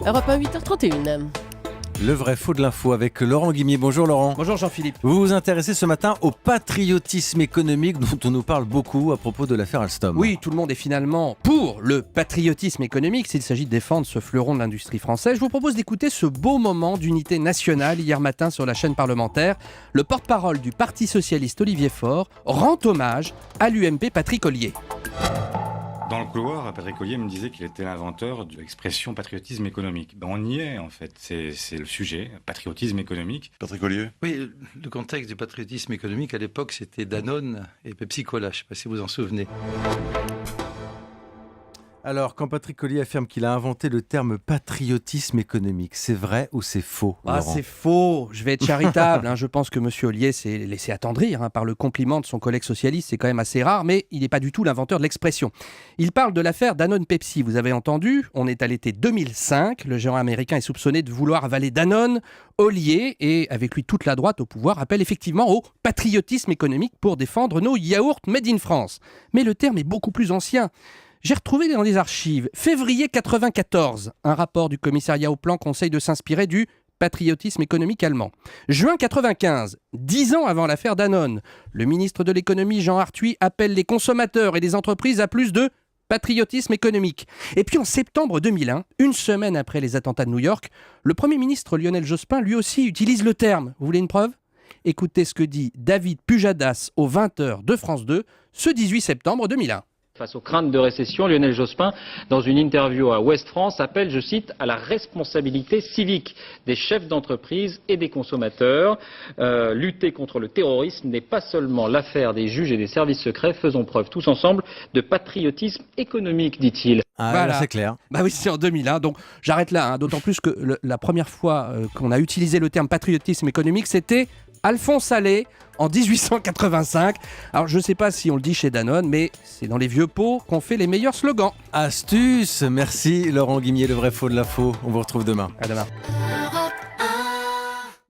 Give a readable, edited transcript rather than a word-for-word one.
Europe 1, 8h31. Le vrai faux de l'info avec Laurent Guimier. Bonjour Laurent. Bonjour Jean-Philippe. Vous vous intéressez ce matin au patriotisme économique dont on nous parle beaucoup à propos de l'affaire Alstom. Oui, tout le monde est finalement pour le patriotisme économique s'il s'agit de défendre ce fleuron de l'industrie française. Je vous propose d'écouter ce beau moment d'unité nationale hier matin sur la chaîne parlementaire. Le porte-parole du Parti socialiste Olivier Faure rend hommage à l'UMP Patrick Ollier. Dans le couloir, Patrick Ollier me disait qu'il était l'inventeur de l'expression patriotisme économique. On y est en fait, c'est le sujet, patriotisme économique. Patrick Ollier. Oui, le contexte du patriotisme économique à l'époque, c'était Danone et Pepsi Cola. Je ne sais pas si vous en souvenez. Alors, quand Patrick Ollier affirme qu'il a inventé le terme patriotisme économique, c'est vrai ou c'est faux, Laurent ? C'est faux, je vais être charitable. Je pense que M. Ollier s'est laissé attendrir par le compliment de son collègue socialiste, c'est quand même assez rare, mais il n'est pas du tout l'inventeur de l'expression. Il parle de l'affaire Danone-Pepsi, vous avez entendu, on est à l'été 2005, le géant américain est soupçonné de vouloir avaler Danone. Ollier, et avec lui toute la droite au pouvoir, appelle effectivement au patriotisme économique pour défendre nos yaourts made in France. Mais le terme est beaucoup plus ancien. J'ai retrouvé dans les archives, février 94, un rapport du commissariat au plan conseille de s'inspirer du patriotisme économique allemand. Juin 95, 10 ans avant l'affaire Danone, le ministre de l'économie Jean Arthuis appelle les consommateurs et les entreprises à plus de patriotisme économique. Et puis en septembre 2001, une semaine après les attentats de New York, le Premier ministre Lionel Jospin lui aussi utilise le terme. Vous voulez une preuve ? Écoutez ce que dit David Pujadas aux 20h de France 2 ce 18 septembre 2001. Face aux craintes de récession, Lionel Jospin, dans une interview à Ouest France, appelle, je cite, à la responsabilité civique des chefs d'entreprise et des consommateurs. Lutter contre le terrorisme n'est pas seulement l'affaire des juges et des services secrets. Faisons preuve tous ensemble de patriotisme économique, dit-il. Ah, Voilà. là, c'est clair. Bah oui, c'est en 2001, donc j'arrête là, d'autant plus que la première fois qu'on a utilisé le terme patriotisme économique, c'était Alphonse Allais en 1885. Alors je ne sais pas si on le dit chez Danone, mais c'est dans les vieux pots qu'on fait les meilleurs slogans. Astuce. Merci Laurent Guimier, le vrai faux de l'info. On vous retrouve demain. À demain.